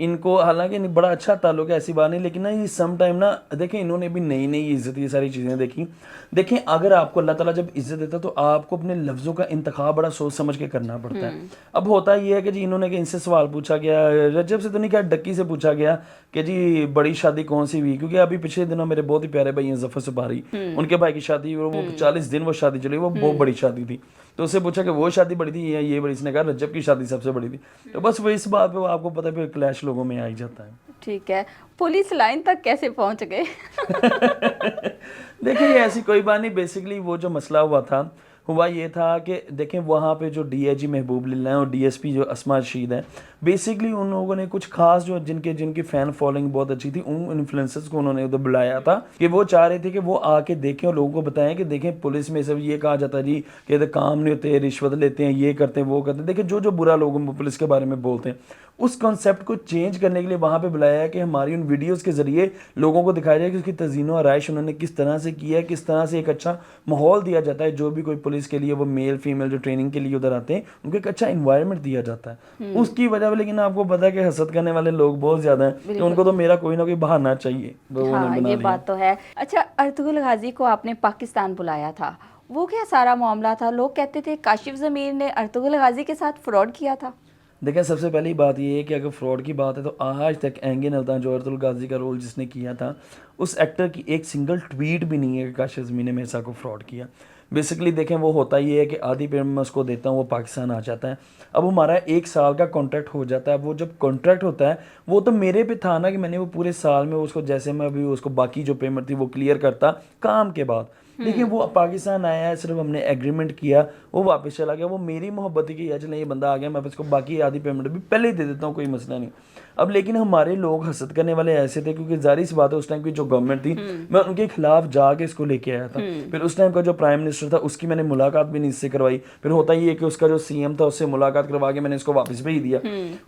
ان کو حالانکہ بڑا اچھا تعلق ہے, ایسی بات نہیں, لیکن نا یہ سم ٹائم نا دیکھیں انہوں نے بھی نئی نئی عزت یہ ساری چیزیں دیکھی. دیکھیں اگر آپ کو اللہ تعالیٰ جب عزت دیتا ہے تو آپ کو اپنے لفظوں کا انتخاب بڑا سوچ سمجھ کے کرنا پڑتا ہے. اب ہوتا یہ ہے کہ جی انہوں نے کہ ان سے سوال پوچھا گیا, رجب سے تو نہیں کہا, ڈکی سے پوچھا گیا کہ جی بڑی شادی کون سی ہوئی, کیونکہ ابھی پچھلے دنوں میرے بہت ہی پیارے بھائی ہیں ظفر سپاری, ان کے بھائی کی شادی, وہ 40 دن وہ شادی چلی, وہ بہت بڑی شادی تھی. تو اس سے پوچھا کہ وہ شادی بڑی تھی یا یہ بڑی, اس نے کہا رجب کی شادی سب سے بڑی تھی. تو بس وہ اس بات پہ آپ کو پتہ ہے پھر کلیش لوگوں میں آ ہی جاتا ہے. ٹھیک ہے, پولیس لائن تک کیسے پہنچ گئے؟ دیکھیں یہ ایسی کوئی بات نہیں, بیسکلی وہ جو مسئلہ ہوا یہ تھا کہ دیکھیں وہاں پہ جو ڈی آئی جی محبوب للہ ہیں اور ڈی ایس پی جو اسما رشید ہیں, بیسکلی ان لوگوں نے کچھ خاص جو جن کی فین فالوئنگ بہت اچھی تھی, ان انفلوئنسرز کو انہوں نے ادھر بلایا تھا کہ وہ چاہ رہے تھے کہ وہ آ کے دیکھیں اور لوگوں کو بتائیں کہ دیکھیں پولیس میں سب یہ کہا جاتا ہے جی کہ ادھر کام نہیں ہوتے, رشوت لیتے ہیں, یہ کرتے ہیں وہ کرتے ہیں. دیکھیں جو برا لوگ پولیس کے بارے میں بولتے ہیں, اس کانسیپٹ کو چینج کرنے کے لیے وہاں پہ بلایا ہے کہ ہماری ان ویڈیوز کے ذریعے لوگوں کو دکھایا جائے کہ اس کی تزئین و آرائش انہوں نے کس طرح سے کیا ہے, کس طرح سے ایک اچھا ماحول دیا جاتا ہے. جو بھی کوئی پولیس کے لیے وہ میل فیمیل جو ٹریننگ کے لیے ادھر آتے ہیں ان کو ایک اچھا انوائرمنٹ دیا جاتا ہے. اس کی وجہ لیکن آپ کو پتا ہے کہ حسد کرنے والے لوگ بہت زیادہ ہیں, کہ ان کو تو میرا کوئی نہ کوئی بہانہ چاہیے. ہاں یہ بات تو ہے. اچھا ارطغرل غازی کو آپ نے پاکستان بلایا تھا, وہ کیا سارا معاملہ تھا؟ لوگ کہتے تھے کاشف ضمیر نے ارطغرل غازی کے ساتھ فراڈ کیا تھا. دیکھیں سب سے پہلی بات یہ ہے کہ اگر فراڈ کی بات ہے تو آج تک اینگن الطاف جو ارطغرل غازی کا رول جس نے کیا تھا, اس ایکٹر کی ایک سنگل ٹویٹ بھی نہیں ہے کہ کاشف ضمیر نے میرے ساتھ کو فراڈ کیا. بیسکلی دیکھیں وہ ہوتا یہ ہے کہ آدھی پیمنٹ میں اس کو دیتا ہوں, وہ پاکستان آ جاتا ہے. اب ہمارا 1 سال کا کانٹریکٹ ہو جاتا ہے. وہ جب کانٹریکٹ ہوتا ہے وہ تو میرے پہ تھا نا کہ میں نے وہ پورے سال میں اس کو جیسے میں ابھی اس کو باقی جو پیمنٹ تھی وہ کلیئر کرتا کام کے بعد. دیکھیں وہ پاکستان آیا ہے, صرف ہم نے ایگریمنٹ کیا, وہ واپس چلا گیا. وہ میری محبت تھی کہ یا چلیں یہ بندہ آ گیا, میں اس کو باقی آدھی پیمنٹ بھی پہلے ہی دے دیتا ہوں, کوئی مسئلہ نہیں. اب لیکن ہمارے لوگ حسد کرنے والے ایسے تھے, کیونکہ ظاہری سی بات ہے اس ٹائم کی جو گورنمنٹ تھی میں ان کے خلاف جا کے اس کو لے کے آیا تھا. پھر اس ٹائم کا جو پرائم منسٹر تھا اس کی میں نے ملاقات بھی نہیں اس سے کروائی. پھر ہوتا یہ کہ اس کا جو سی ایم تھا اس سے ملاقات کروا کے میں نے اس کو واپس بھیج دیا.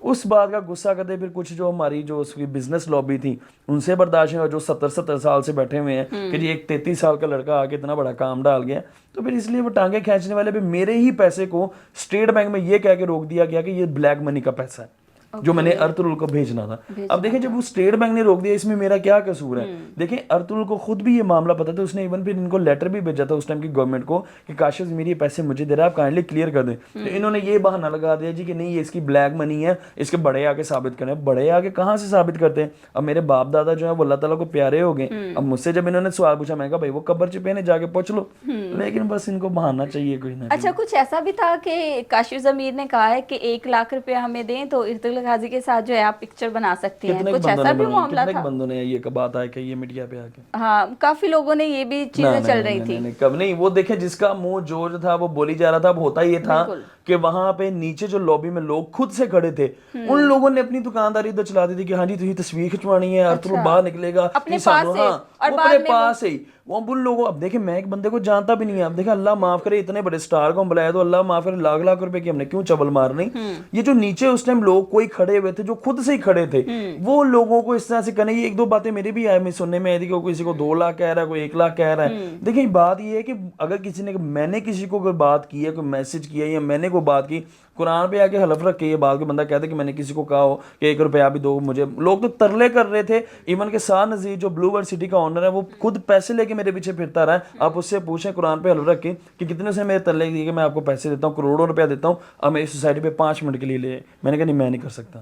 اس بات کا غصہ کرتے پھر کچھ جو ہماری جو اس کی بزنس لابی تھی ان سے برداشت ہے, اور جو 70 سال سے بیٹھے ہوئے ہیں کہ جی ایک 33 سال کا لڑکا آ کے اتنا بڑا کام ڈال گیا, تو پھر اس لیے وہ ٹانگیں کھینچنے والے پہ میرے ہی پیسے کو اسٹیٹ بینک میں یہ کہہ کے روک دیا گیا کہ یہ بلیک منی کا پیسہ ہے جو میں نے ارطغرل کو بھیجنا تھا. اب دیکھیں جب وہ اسٹیٹ بینک نے روک دیا, اس میں میرا کیا قصور ہے؟ دیکھیں ارطغرل کو خود بھی یہ معاملہ پتا تھا, اس نے ایون پھر ان کو لیٹر بھی بھیجا تھا اس ٹائم کی گورنمنٹ کو کہ کاشف ضمیر یہ پیسے مجھے دے رہا ہے, آپ کائنڈلی کلیئر کر دیں. تو انہوں نے یہ بہانہ لگا دیا جی کہ نہیں یہ اس کی بلیک منی ہے, اس کے بڑے آ کے ثابت کریں. بڑے آ کے کہاں سے ثابت کرتے ہیں؟ اب میرے باپ دادا جو ہیں وہ اللہ تعالیٰ کو پیارے ہو گئے. اب مجھ سے جب انہوں نے سوال پوچھا میں نے کہا بھائی وہ قبر چپے نے جا کے پوچھ لو, لیکن بس ان کو بہانا چاہیے کوئی نہ. اچھا کچھ ایسا بھی تھا کہ کاشف ضمیر نے کہا ہے کہ 1 لاکھ روپے ہمیں دیں تو ارطغرل غازی کے ساتھ جو ہے آپ پکچر بنا سکتے ہیں, کچھ ایسا بھی معاملہ تھا؟ کتنے بندوں نے یہ بات آئی کہ یہ میڈیا پہ آ کے, ہاں کافی لوگوں نے یہ بھی چیزیں چل رہی تھی. کب نہیں, وہ دیکھیں جس کا منہ جو تھا وہ بولی جا رہا تھا. اب ہوتا یہ تھا کہ وہاں پہ نیچے جو لابی میں لوگ خود سے کھڑے تھے, ان لوگوں نے اپنی دکانداری ادھر چلا دی تھی کہ ہاں جی تجھے تصویر کھنچوانی ہے, ارطغرل باہر نکلے گا اپنے پاس سے, اور اپنے پاس ہی وہ ان لوگوں. اب دیکھیں میں ایک بندے کو جانتا بھی نہیں ہے, اب دیکھیں اللہ معاف کرے اتنے بڑے سٹار کو ہم بلایا تو اللہ معاف کرے لاکھ روپے کی ہم نے کیوں چبل مارنی. یہ جو نیچے اس ٹائم لوگ کوئی کھڑے ہوئے تھے جو خود سے ہی کھڑے تھے, وہ لوگوں کو اس طرح سے کرنے. یہ 1-2 باتیں میری بھی آئے, میں سننے میں آئی تھی کہ کسی کو 2 لاکھ کہہ رہا ہے, کوئی 1 لاکھ کہہ رہا ہے. دیکھیں بات یہ ہے کہ اگر کسی نے, میں نے کسی کو کوئی بات کی ہے, کوئی میسج کیا ہے یا میں نے کوئی بات کی, قرآن پہ آ کے حلف رکھ کے یہ بات, کوئی بندہ کہتا ہے کہ میں نے کسی کو کہا ہو کہ 1 روپیہ بھی دو مجھے, لوگ تو ترلے کر رہے تھے. ایون کہ سار نذیر جو بلو ورلڈ سٹی کا اونر ہے وہ خود پیسے لے کے میرے پیچھے پھرتا رہا ہے. آپ اس سے پوچھیں قرآن پہ حلف رکھ کے کہ کتنے سے میرے ترلے دیے کہ میں آپ کو پیسے دیتا ہوں, کروڑوں روپیہ دیتا ہوں, اب میری سوسائٹی پہ 5 منٹ کے لیے لے. میں نے کہا نہیں میں نہیں کر سکتا.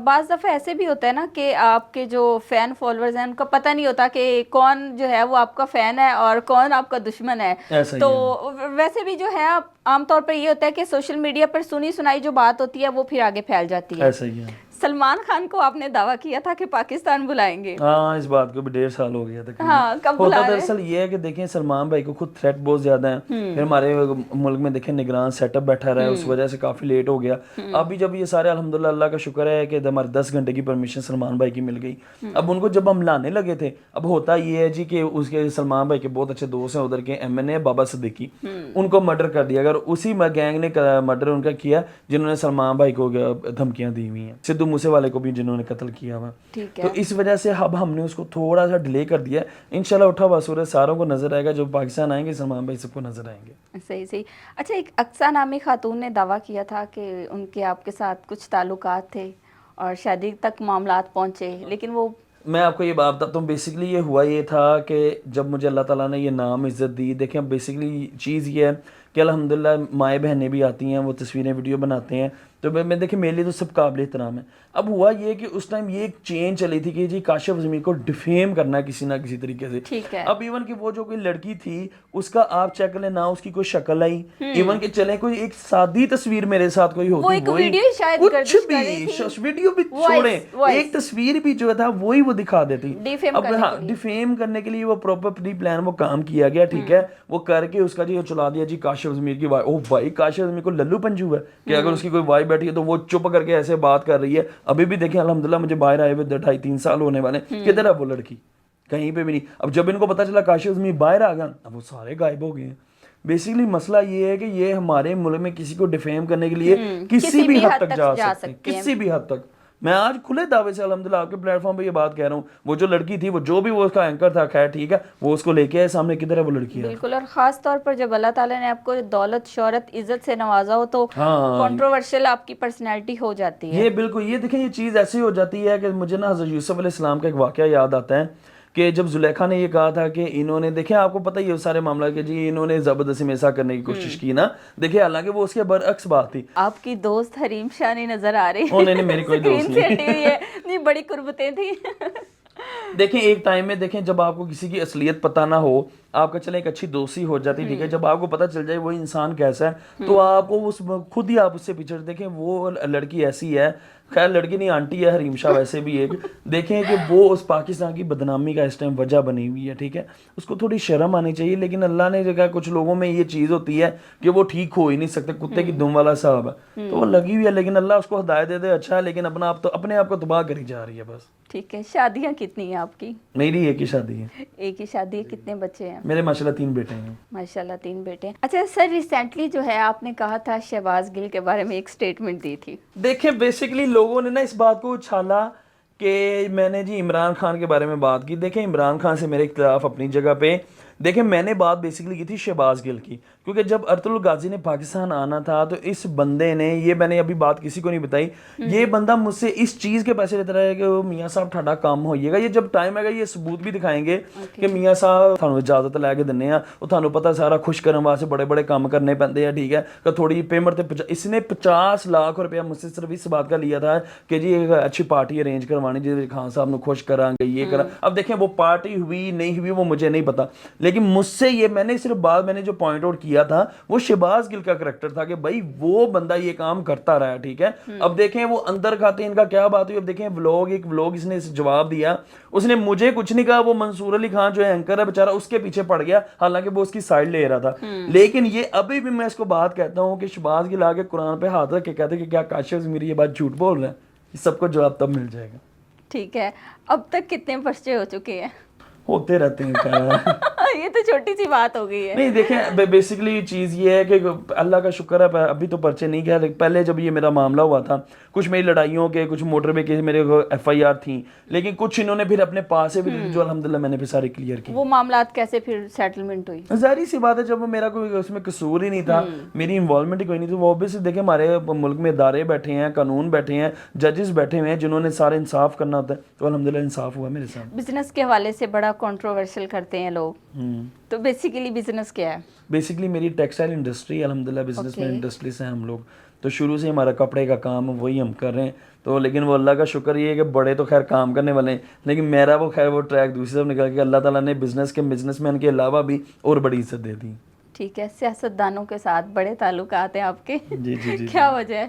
بعض دفعہ ایسے بھی ہوتا ہے نا کہ آپ کے جو فین فالوورز ہیں ان کا پتہ نہیں ہوتا کہ کون جو ہے وہ آپ کا فین ہے اور کون آپ کا دشمن ہے. تو ویسے بھی جو ہے عام طور پر یہ ہوتا ہے کہ سوشل میڈیا پر سنی سنائی جو بات ہوتی ہے وہ پھر آگے پھیل جاتی ہے. ایسا ہی ہے. سلمان خان کو آپ نے دعویٰ کیا تھا کہ پاکستان بلائیں گے. ہاں اس بات کو بھی 1.5 سال ہو گیا تھا. ہاں کب ہوتا دراصل یہ ہے کہ دیکھیں سلمان بھائی کو خود تھریٹ بہت زیادہ ہیں. پھر ہمارے ملک میں دیکھیں نگران سیٹ اپ بیٹھا رہا ہے, اس وجہ سے کافی لیٹ ہو گیا. ابھی جب یہ سارے الحمدللہ اللہ کا شکر ہے کہ ہمارے 10 گھنٹے کی پرمیشن سلمان بھائی کی مل گئی. اب ان کو جب ہم لانے لگے تھے, اب ہوتا یہ ہے جی کہ اس کے سلمان بھائی کے بہت اچھے دوست ہیں ادھر کے MNA بابا صدیقی, ان کو مرڈر کر دیا. اگر اسی گینگ نے مرڈر ان کا کیا جنہوں نے سلمان بھائی کو دھمکیاں دی ہوئی ہیں, سدھو موسے والے کو بھی جنہوں نے قتل کیا ہوا. تو اس وجہ سے اب ہم نے اس کو تھوڑا سا ڈیلے کر دیا. انشاءاللہ اٹھا ہوا سورج ساروں کو نظر آئے گا, جو پاکستان آئیں گے سلمان بھائی سب کو نظر آئیں گے. صحیح. اچھا ایک اقصیٰ نامی خاتون نے دعویٰ کیا تھا کہ ان کے آپ کے ساتھ کچھ تعلقات تھے اور شادی تک معاملات پہنچے, لیکن وہ میں آپ کو یہ بات بتاتا ہوں, بیسکلی یہ ہوا یہ تھا کہ جب مجھے اللہ تعالیٰ نے یہ نام عزت دی, دیکھیں بیسکلی چیز یہ ہے کہ الحمدللہ مائیں بہنیں بھی آتی ہیں, وہ تصویریں ویڈیو بناتے ہیں, تو میں دیکھیں میرے لیے تو سب قابل احترام ہے. اب ہوا یہ کہ اس ٹائم یہ ایک چین چلی تھی کہ جی کاشف ضمیر کو ڈیفیم کرنا ہے کسی نہ کسی طریقے سے. ٹھیک ہے, اب ایون کہ وہ جو کوئی لڑکی تھی اس کا آپ چیک کریں نہ اس کی کوئی شکل آئی, ایون کہ چلیں کوئی ایک سادی تصویر میرے ساتھ کوئی ہوتی, وہ ایک ویڈیو شاید کچھ بھی ویڈیو بھی چھوڑیں, ایک تصویر بھی جو تھا وہی وہ دکھا دیتی. اب ہاں ڈیفیم کرنے کے لیے وہ پراپر پری پلان وہ کام کیا گیا, ٹھیک ہے, وہ کر کے اس کا جی چلا دیا جی کاشف ضمیر کی وائف. او بھائی کاشف ضمیر کو للو پنجو ہے کہ اگر اس کی کوئی وائف بیٹھی ہے تو وہ چپ کر کے ایسے بات کر رہی ہے. ابھی بھی دیکھیں الحمدللہ مجھے باہر آئے ہوئے 2.5-3 سال ہونے والے, کدھر ہے وہ لڑکی, کہیں پہ بھی نہیں. اب جب ان کو پتا چلا کاشف ضمیر باہر آ گیا, اب وہ سارے غائب ہو گئے ہیں. بیسیکلی مسئلہ یہ ہے کہ یہ ہمارے ملک میں کسی کو ڈیفیم کرنے کے لیے کسی بھی حد تک جا سکتے ہیں, کسی بھی حد تک. میں آج کھلے دعوے سے الحمدللہ آپ کے پلیٹ فارم پہ یہ بات کہہ رہا ہوں, وہ جو لڑکی تھی وہ جو بھی وہ اس کا اینکر تھا, خیر ٹھیک ہے, وہ اس کو لے کے آئے سامنے, کدھر ہے وہ لڑکی ہے. بالکل, اور خاص طور پر جب اللہ تعالیٰ نے آپ کو دولت شہرت عزت سے نوازا ہو تو کنٹروورشل آپ کی پرسنالٹی ہو جاتی ہے. یہ بالکل, یہ دیکھیں یہ چیز ایسی ہو جاتی ہے کہ مجھے نا حضرت یوسف علیہ السلام کا ایک واقعہ یاد آتا ہے کہ جب زلیخا نے یہ کہا تھا کہ انہوں نے, دیکھیں آپ کو پتہ ہی ہے سارے معاملہ کہ جی انہوں نے زبردستی میں ایسا کرنے کی کوشش کی نا, دیکھیں حالانکہ وہ اس کے برعکس بات تھی. آپ کی دوست حریم شاہ نہیں نظر آ رہی, نہیں میری کوئی دوست نہیں, بڑی قربتیں تھیں. دیکھیں ایک ٹائم میں دیکھیں جب آپ کو کسی کی اصلیت پتہ نہ ہو, آپ کا چلے ایک اچھی دوستی ہو جاتی, ٹھیک ہے, جب آپ کو پتہ چل جائے وہ انسان کیسا ہے تو آپ کو خود ہی آپ اس سے پیچھے. دیکھیں وہ لڑکی ایسی ہے, خیر لڑکی نہیں آنٹی ہے حریم شاہ ویسے بھی ایک, دیکھیں کہ وہ اس پاکستان کی بدنامی کا اس ٹائم وجہ بنی ہوئی ہے, ٹھیک ہے, اس کو تھوڑی شرم آنی چاہیے. لیکن اللہ نے کہا کچھ لوگوں میں یہ چیز ہوتی ہے کہ وہ ٹھیک ہو ہی نہیں سکتے, کتے کی دم والا صاحب ہے, تو وہ لگی ہوئی ہے, لیکن اللہ اس کو ہدایت دے دے, اچھا ہے, لیکن اپنے آپ کو تباہ کری جا رہی ہے بس. ٹھیک ہے, شادیاں کتنی ہیں آپ کی؟ میری ایک ہی شادی ہے. ایک ہی شادی ہے, کتنے بچے ہیں؟ میرے ماشاءاللہ 3 بیٹے ہیں. ماشاءاللہ 3 بیٹے ہیں. اچھا سر, ریسنٹلی جو ہے آپ نے کہا تھا شہباز گل کے بارے میں ایک سٹیٹمنٹ دی تھی. دیکھیں بیسیکلی لوگوں نے نا اس بات کو اچھالا کہ میں نے جی عمران خان کے بارے میں بات کی. دیکھیں عمران خان سے میرے اختلاف اپنی جگہ پہ, دیکھیں میں نے بات بیسیکلی کی تھی شہباز گل کی, کیونکہ جب ارطغرل غازی نے پاکستان آنا تھا تو اس بندے نے, یہ میں نے ابھی بات کسی کو نہیں بتائی, یہ بندہ مجھ سے اس چیز کے پیسے لیتا رہا ہے کہ میاں صاحب ٹھاڈا کام ہوئیے گا, یہ جب ٹائم آئے گا یہ ثبوت بھی دکھائیں گے کہ میاں صاحب تھانوں اجازت لے کے دنے ہیں, وہ تھانوں پتہ سارا خوش کرنے واسطے بڑے بڑے کام کرنے پیندے ہیں, ٹھیک ہے, کہ تھوڑی پیمنٹ تے اس نے 50 لاکھ روپیہ مجھ سے صرف اس بات کا لیا تھا کہ جی ایک اچھی پارٹی ارینج کروانی جی خان صاحب نے خوش کریں گے, یہ کرا. اب دیکھیں وہ پارٹی ہوئی نہیں ہوئی وہ مجھے نہیں پتا, لیکن مجھ سے یہ میں نے صرف بات میں نے جو پوائنٹ آؤٹ کیا تھا وہ شہباز گل کا کریکٹر تھا کہ بھائی وہ بندہ یہ کام کرتا رہا, ٹھیک ہے. اب دیکھیں وہ اندر کھاتے ان کا کیا بات ہوئی. اب دیکھیں ایک ولاگ اس نے جواب دیا, اس نے مجھے کچھ نہیں کہا, وہ منصور علی خان جو ہے اینکر ہے بیچارہ اس کے پیچھے پڑ گیا, حالانکہ وہ اس کی سائڈ لے رہا تھا. لیکن یہ ابھی بھی میں اس کو بات کہتا ہوں کہ شہباز گل آگے قرآن پہ ہاتھ رکھ کے کہتے کہ کیا کاشف ضمیر یہ بات جھوٹ بول رہے ہیں, یہ سب کو جواب تب مل جائے گا. ٹھیک ہے, اب تک کتنے پرچے ہو چکے ہیں؟ ہوتے رہتے ہیں. یہ تو چھوٹی سی بات ہو گئی ہے. نہیں دیکھیں بیسیکلی چیز یہ ہے کہ اللہ کا شکر ہے ابھی تو پرچے نہیں کیا. پہلے جب یہ میرا معاملہ ہوا تھا کچھ میری لڑائیوں کے, کچھ موٹر وے کے میرے FIR تھیں, لیکن کچھ انہوں نے پھر اپنے پاس سے بھی دی جو الحمدللہ میں نے پھر سارے کلیئر کی. وہ معاملات کیسے پھر سیٹلمنٹ ہوئی؟ ظاہری سی بات ہے جب میرا کوئی اس میں قصور ہی نہیں تھا, میری انوالومنٹ ہی کوئی نہیں تھی. وہ obviously دیکھیں ہمارے ملک میں ادارے بیٹھے ہیں, قانون بیٹھے ہیں, ججز بیٹھے ہوئے ہیں جنہوں نے سارے انصاف کرنا ہوتا ہے, تو الحمدللہ انصاف ہوا میرے ساتھ. بزنس کے حوالے سے بڑا کنٹروورشل کرتے ہیں لوگ, تو بیسیکلی بزنس کیا ہے؟ بیسیکلی میری ٹیکسٹائل انڈسٹری, الحمدللہ بزنس میں انڈسٹری سے ہم لوگ تو شروع سے ہمارا کپڑے کا کام وہی ہم کر رہے ہیں. تو لیکن وہ اللہ کا شکر یہ ہے کہ بڑے تو خیر کام کرنے والے ہیں, لیکن میرا وہ خیر وہ ٹریک دوسری طرف نکل کے اللہ تعالیٰ نے بزنس مین کے علاوہ بھی اور بڑی عزت دے دی. ٹھیک ہے, سیاست دانوں کے ساتھ بڑے تعلقات ہیں آپ کے, جی کیا وجہ ہے؟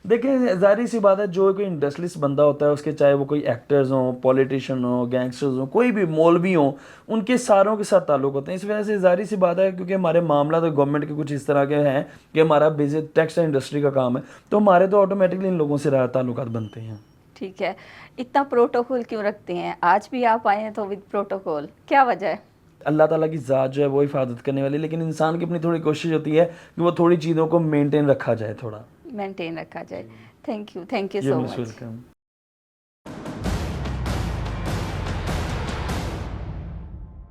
دیکھیں ظاہری سی بات ہے جو کوئی انڈسٹریلسٹ بندہ ہوتا ہے اس کے چاہے وہ کوئی ایکٹرز ہوں, پولیٹیشین ہوں, گینگسٹرز ہوں, کوئی بھی مولوی ہوں, ان کے ساروں کے ساتھ تعلق ہوتے ہیں. اس وجہ سے ظاہری سی بات ہے کیونکہ ہمارے معاملہ تو گورنمنٹ کے کچھ اس طرح کے ہیں کہ ہمارا بزنس ٹیکسٹائل انڈسٹری کا کام ہے, تو ہمارے تو آٹومیٹکلی ان لوگوں سے تعلقات بنتے ہیں. ٹھیک ہے, اتنا پروٹوکول کیوں رکھتے ہیں؟ آج بھی آپ آئے ہیں تو ود پروٹوکول, کیا وجہ ہے؟ اللہ تعالیٰ کی ذات جو ہے وہ حفاظت کرنے والی, لیکن انسان کی اپنی تھوڑی کوشش ہوتی ہے کہ وہ تھوڑی چیزوں کو مینٹین رکھا جائے, تھوڑا مینٹین رکھا جائے. Thank you so much.